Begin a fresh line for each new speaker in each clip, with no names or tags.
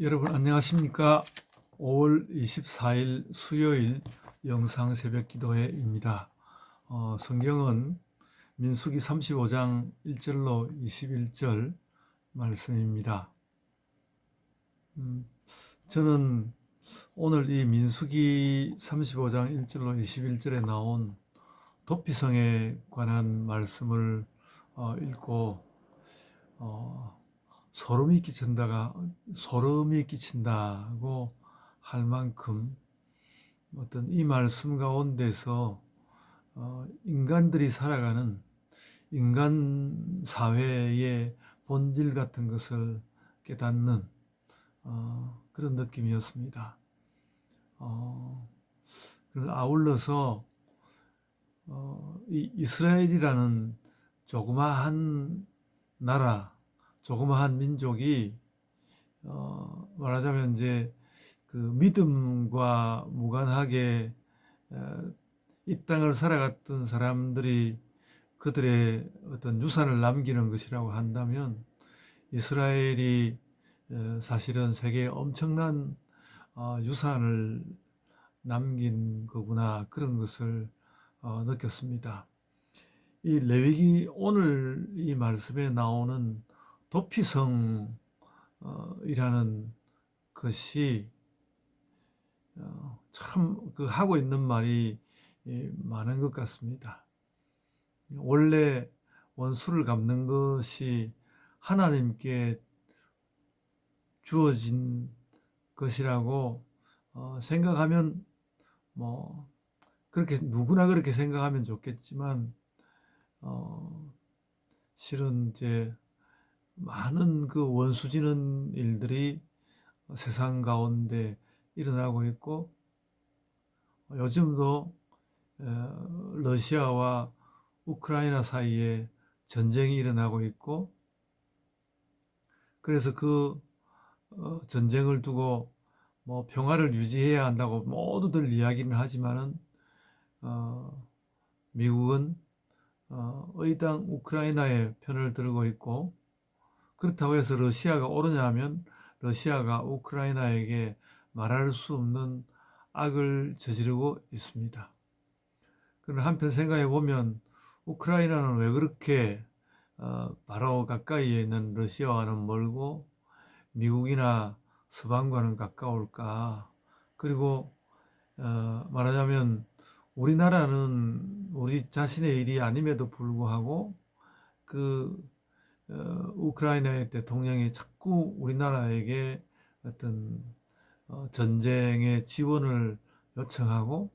여러분 안녕하십니까? 5월 24일 수요일 영상 새벽 기도회입니다. 성경은 민수기 35장 1절로 21절 말씀입니다. 저는 오늘 이 민수기 35장 1절로 21절에 나온 도피성에 관한 말씀을 읽고 소름이 끼친다고 할 만큼 어떤 이 말씀 가운데서 인간들이 살아가는 인간 사회의 본질 같은 것을 깨닫는 그런 느낌이었습니다. 아울러서 이 이스라엘이라는 조그마한 나라, 조그마한 민족이 말하자면 이제 그 믿음과 무관하게 이 땅을 살아갔던 사람들이 그들의 어떤 유산을 남기는 것이라고 한다면 이스라엘이 사실은 세계에 엄청난 유산을 남긴 거구나, 그런 것을 느꼈습니다. 이 레위기 오늘 이 말씀에 나오는 도피성이라는 것이 참 하고 있는 말이 많은 것 같습니다. 원래 원수를 갚는 것이 하나님께 주어진 것이라고 생각하면 뭐 그렇게 누구나 그렇게 생각하면 좋겠지만 실은 이제 많은 그 원수 지는 일들이 세상 가운데 일어나고 있고, 요즘도 러시아와 우크라이나 사이에 전쟁이 일어나고 있고, 그래서 그 전쟁을 두고 뭐 평화를 유지해야 한다고 모두들 이야기는 하지만은 미국은 의당 우크라이나의 편을 들고 있고, 그렇다고 해서 러시아가 옳으냐 하면 러시아가 우크라이나에게 말할 수 없는 악을 저지르고 있습니다. 그러나 한편 생각해 보면 우크라이나는 왜 그렇게 바로 가까이에 있는 러시아와는 멀고 미국이나 서방과는 가까울까? 그리고 말하자면 우리나라는 우리 자신의 일이 아님에도 불구하고 그 우크라이나의 대통령이 자꾸 우리나라에게 어떤 전쟁의 지원을 요청하고,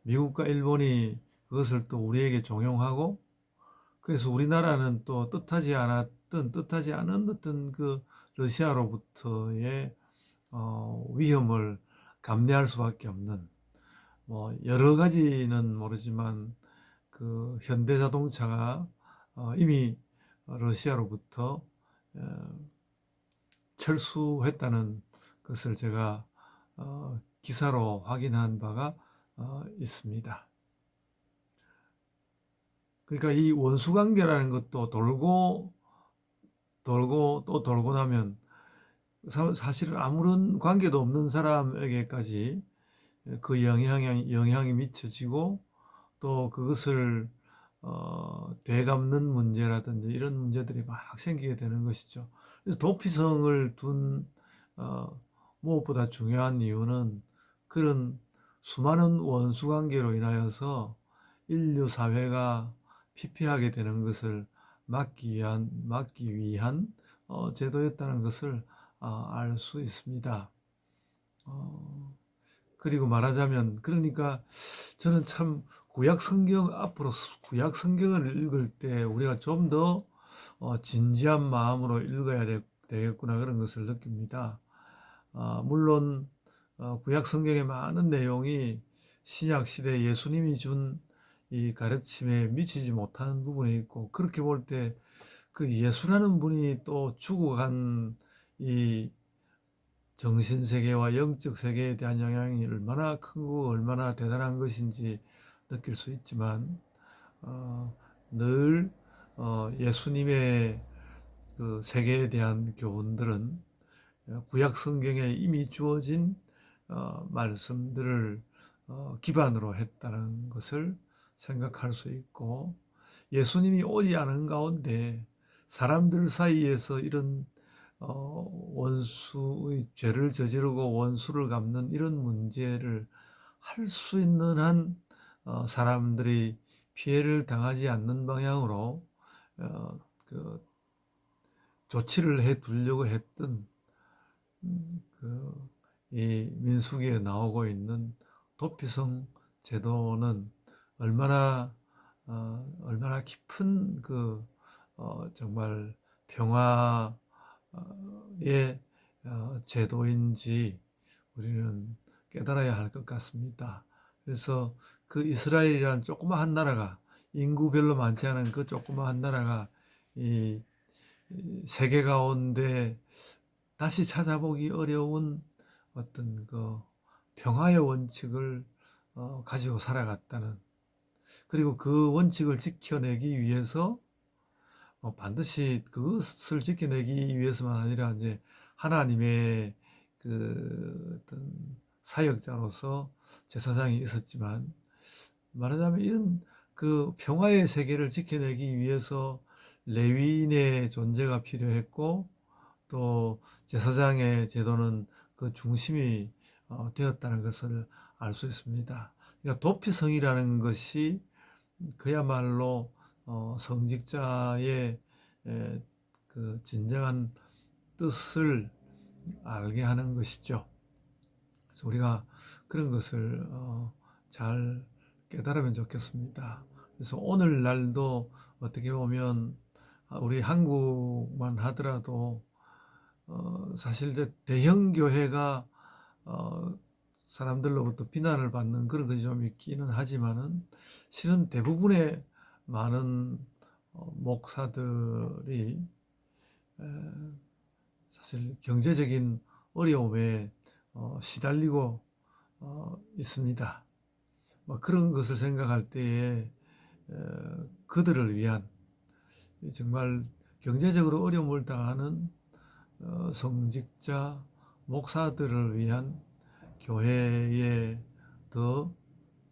미국과 일본이 그것을 또 우리에게 종용하고, 그래서 우리나라는 또 뜻하지 않은 어떤 그 러시아로부터의 위험을 감내할 수밖에 없는, 뭐 여러 가지는 모르지만 그 현대자동차가 이미 러시아로부터 철수했다는 것을 제가 기사로 확인한 바가 있습니다. 그러니까 이 원수관계라는 것도 돌고 또 돌고 나면 사실은 아무런 관계도 없는 사람에게까지 그 영향이 미쳐지고, 또 그것을 되갚는 문제라든지 이런 문제들이 막 생기게 되는 것이죠. 그래서 도피성을 둔 무엇보다 중요한 이유는 그런 수많은 원수 관계로 인하여서 인류 사회가 피폐하게 되는 것을 막기 위한 제도였다는 것을 알 수 있습니다. 그리고 말하자면, 그러니까 저는 참 앞으로 구약 성경을 읽을 때 우리가 좀 더 진지한 마음으로 읽어야 되겠구나, 그런 것을 느낍니다. 물론 구약 성경의 많은 내용이 신약 시대 예수님이 준 이 가르침에 미치지 못하는 부분이 있고, 그렇게 볼 때 그 예수라는 분이 또 죽어간 이 정신세계와 영적 세계에 대한 영향이 얼마나 크고 얼마나 대단한 것인지 느낄 수 있지만, 늘 예수님의 그 세계에 대한 교훈들은 구약 성경에 이미 주어진 말씀들을 기반으로 했다는 것을 생각할 수 있고, 예수님이 오지 않은 가운데 사람들 사이에서 이런 원수의 죄를 저지르고 원수를 갚는 이런 문제를 할 수 있는 한 사람들이 피해를 당하지 않는 방향으로 그 조치를 해 두려고 했던 이 민수기에 나오고 있는 도피성 제도는 얼마나 깊은 정말 평화의 제도인지 우리는 깨달아야 할 것 같습니다. 그래서 그 이스라엘이란 조그마한 나라가, 인구 별로 많지 않은 그 조그마한 나라가 이 세계 가운데 다시 찾아보기 어려운 어떤 평화의 원칙을 가지고 살아갔다는, 그리고 그 원칙을 지켜내기 위해서 반드시 그것을 지켜내기 위해서만 아니라 이제 하나님의 어떤 사역자로서 제사장이 있었지만, 말하자면 이런 평화의 세계를 지켜내기 위해서 레위인의 존재가 필요했고, 또 제사장의 제도는 그 중심이 되었다는 것을 알 수 있습니다. 그러니까 도피성이라는 것이 그야말로 성직자의 진정한 뜻을 알게 하는 것이죠. 그래서 우리가 그런 것을 잘 깨달으면 좋겠습니다. 그래서 오늘날도 어떻게 보면 우리 한국만 하더라도 사실 이제 대형 교회가 사람들로부터 비난을 받는 그런 것이 좀 있기는 하지만은, 실은 대부분의 많은 목사들이 사실 경제적인 어려움에 시달리고 있습니다. 그런 것을 생각할 때에 그들을 위한, 정말 경제적으로 어려움을 당하는 성직자 목사들을 위한 교회에 더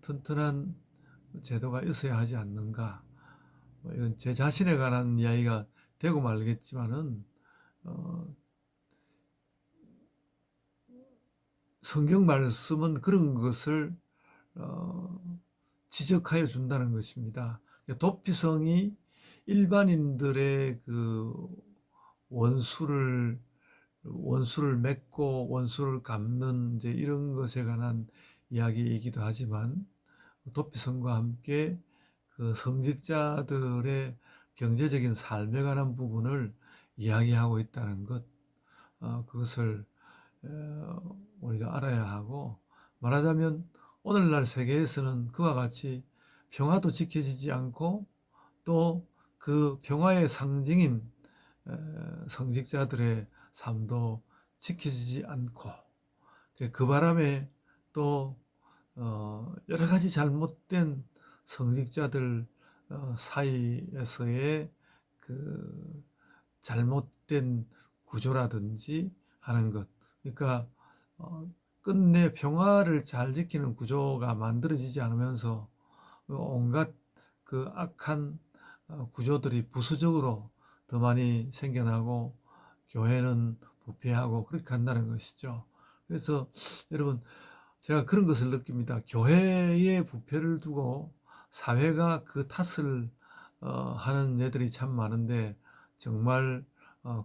튼튼한 제도가 있어야 하지 않는가. 이건 제 자신에 관한 이야기가 되고 말겠지만은 성경 말씀은 그런 것을 지적하여 준다는 것입니다. 도피성이 일반인들의 원수를 맺고 원수를 갚는 이제 이런 것에 관한 이야기이기도 하지만, 도피성과 함께 성직자들의 경제적인 삶에 관한 부분을 이야기하고 있다는 것, 그것을 우리가 알아야 하고, 말하자면 오늘날 세계에서는 그와 같이 평화도 지켜지지 않고, 또 그 평화의 상징인 성직자들의 삶도 지켜지지 않고, 그 바람에 또 여러 가지 잘못된 성직자들 사이에서의 잘못된 구조라든지 하는 것, 그러니까 끝내 평화를 잘 지키는 구조가 만들어지지 않으면서 온갖 악한 구조들이 부수적으로 더 많이 생겨나고 교회는 부패하고 그렇게 한다는 것이죠. 그래서 여러분, 제가 그런 것을 느낍니다. 교회의 부패를 두고 사회가 그 탓을 하는 애들이 참 많은데, 정말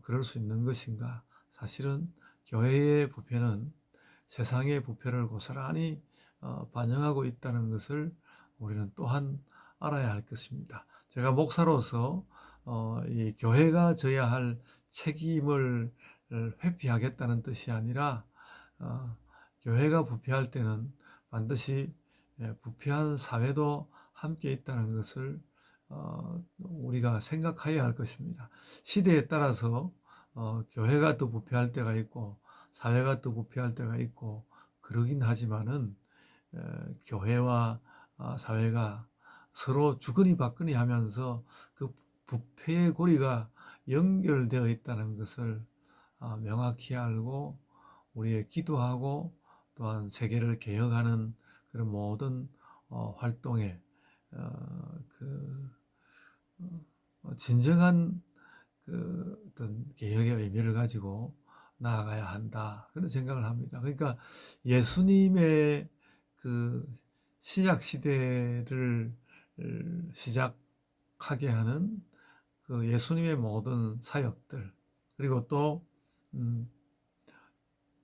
그럴 수 있는 것인가? 사실은 교회의 부패는 세상의 부패를 고스란히 반영하고 있다는 것을 우리는 또한 알아야 할 것입니다. 제가 목사로서 이 교회가 져야 할 책임을 회피하겠다는 뜻이 아니라, 교회가 부패할 때는 반드시 부패한 사회도 함께 있다는 것을 우리가 생각해야 할 것입니다. 시대에 따라서 교회가 또 부패할 때가 있고 사회가 또 부패할 때가 있고 그러긴 하지만은, 교회와 사회가 서로 주거니 받거니 하면서 그 부패의 고리가 연결되어 있다는 것을 명확히 알고 우리의 기도하고 또한 세계를 개혁하는 그런 모든 활동에 그 진정한 그 어떤 개혁의 의미를 가지고 나아가야 한다 그런 생각을 합니다. 그러니까 예수님의 그 신약 시대를 시작하게 하는 그 예수님의 모든 사역들 그리고 또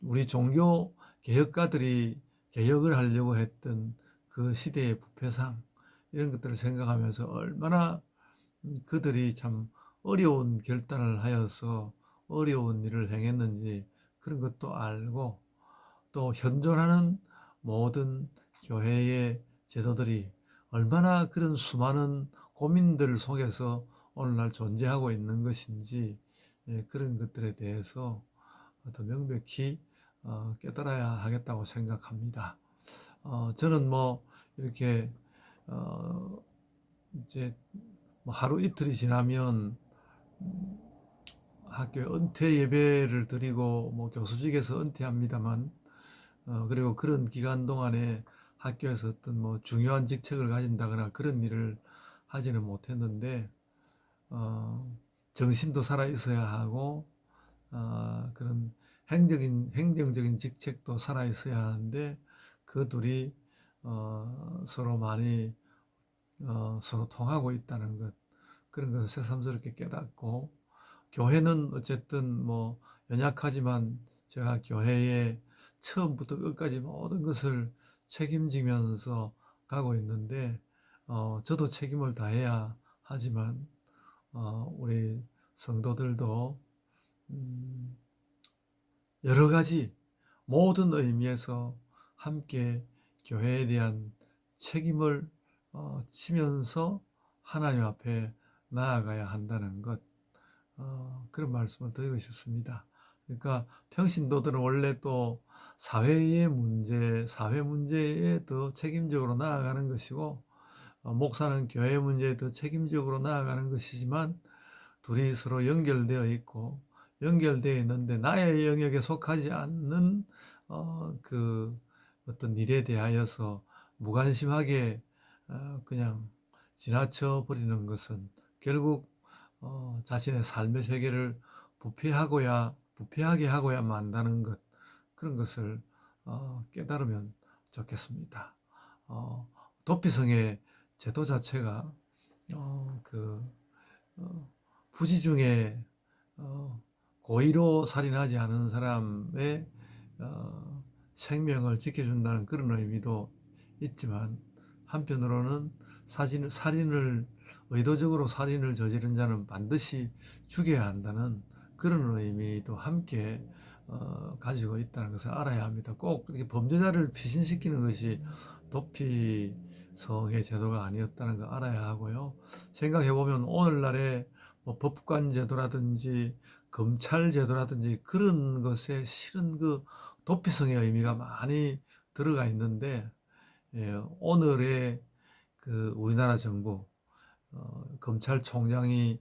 우리 종교 개혁가들이 개혁을 하려고 했던 그 시대의 부패상 이런 것들을 생각하면서 얼마나 그들이 참 어려운 결단을 하여서 어려운 일을 행했는지 그런 것도 알고 또 현존하는 모든 교회의 제도들이 얼마나 그런 수많은 고민들 속에서 오늘날 존재하고 있는 것인지 그런 것들에 대해서 더 명백히 깨달아야 하겠다고 생각합니다. 저는 뭐 이렇게 이제 뭐 하루 이틀이 지나면 학교에 은퇴 예배를 드리고 뭐 교수직에서 은퇴합니다만 그리고 그런 기간 동안에 학교에서 어떤 뭐 중요한 직책을 가진다거나 그런 일을 하지는 못했는데 정신도 살아 있어야 하고 그런 행정적인 직책도 살아 있어야 하는데 그 둘이 서로 많이 서로 통하고 있다는 것 그런 것을 새삼스럽게 깨닫고 교회는 어쨌든 뭐 연약하지만 제가 교회에 처음부터 끝까지 모든 것을 책임지면서 가고 있는데 저도 책임을 다해야 하지만 우리 성도들도 여러 가지 모든 의미에서 함께 교회에 대한 책임을 지면서 하나님 앞에 나아가야 한다는 것 그런 말씀을 드리고 싶습니다. 그러니까 평신도들은 원래 또 사회의 문제, 사회 문제에 더 책임적으로 나아가는 것이고 목사는 교회 문제에 더 책임적으로 나아가는 것이지만 둘이 서로 연결되어 있고 연결되어 있는데 나의 영역에 속하지 않는 그 어떤 일에 대하여서 무관심하게 그냥 지나쳐 버리는 것은 결국 자신의 삶의 세계를 부패하게 하고야 만다는 것 그런 것을 깨달으면 좋겠습니다. 도피성의 제도 자체가 그 부지 중에 고의로 살인하지 않은 사람의 생명을 지켜준다는 그런 의미도 있지만 한편으로는 살인을 의도적으로 살인을 저지른 자는 반드시 죽여야 한다는 그런 의미도 함께 가지고 있다는 것을 알아야 합니다. 꼭 이렇게 범죄자를 피신시키는 것이 도피성의 제도가 아니었다는 걸 알아야 하고요. 생각해 보면 오늘날의 뭐 법관 제도라든지 검찰 제도라든지 그런 것에 실은 그 도피성의 의미가 많이 들어가 있는데 오늘의 그 우리나라 정부 검찰총장이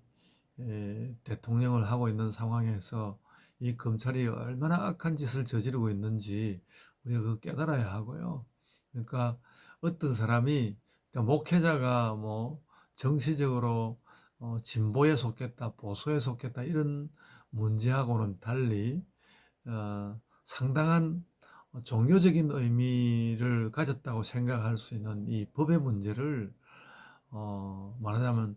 대통령을 하고 있는 상황에서 이 검찰이 얼마나 악한 짓을 저지르고 있는지 우리가 그 깨달아야 하고요. 그러니까 어떤 사람이 그러니까 목회자가 뭐 정치적으로 진보에 속했다, 보수에 속했다 이런 문제하고는 달리 상당한 종교적인 의미를 가졌다고 생각할 수 있는 이 법의 문제를 말하자면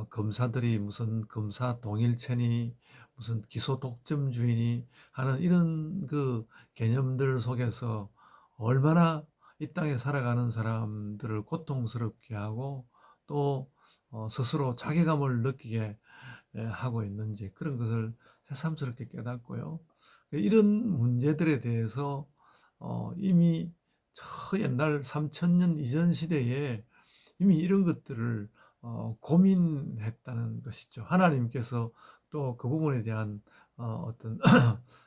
검사들이 무슨 검사 동일체니 무슨 기소 독점주의니 하는 이런 그 개념들 속에서 얼마나 이 땅에 살아가는 사람들을 고통스럽게 하고 또 스스로 자괴감을 느끼게 하고 있는지 그런 것을 새삼스럽게 깨닫고요. 이런 문제들에 대해서 이미 저 옛날 3000년 이전 시대에 이미 이런 것들을 고민했다는 것이죠. 하나님께서 또 그 부분에 대한 어떤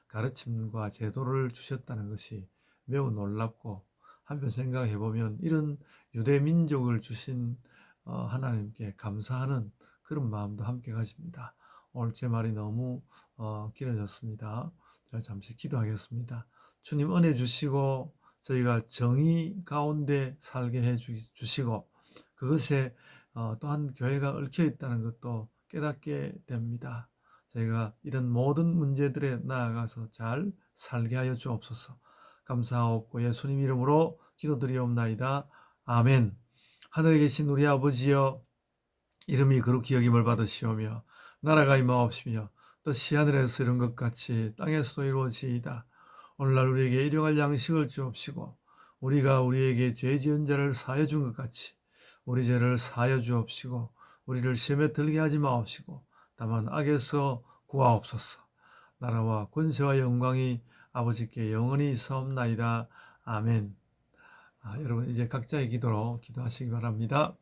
가르침과 제도를 주셨다는 것이 매우 놀랍고 한편 생각해 보면 이런 유대 민족을 주신 하나님께 감사하는 그런 마음도 함께 가집니다. 오늘 제 말이 너무 길어졌습니다. 제가 잠시 기도하겠습니다. 주님 은혜 주시고 저희가 정의 가운데 살게 해 주시고 그것에 또한 교회가 얽혀 있다는 것도 깨닫게 됩니다. 저희가 이런 모든 문제들에 나아가서 잘 살게 하여 주옵소서. 감사하옵고 예수님 이름으로 기도드리옵나이다. 아멘. 하늘에 계신 우리 아버지여, 이름이 거룩히 여김을 받으시오며 나라가 임하옵시며 뜻이 하늘에서 이룬 것 같이 땅에서도 이루어지이다. 오늘날 우리에게 일용할 양식을 주옵시고 우리가 우리에게 죄 지은 자를 사하여 준 것 같이 우리 죄를 사하여 주옵시고 우리를 시험에 들게 하지 마옵시고 다만 악에서 구하옵소서. 나라와 권세와 영광이 아버지께 영원히 있사옵나이다. 아멘. 여러분 이제 각자의 기도로 기도하시기 바랍니다.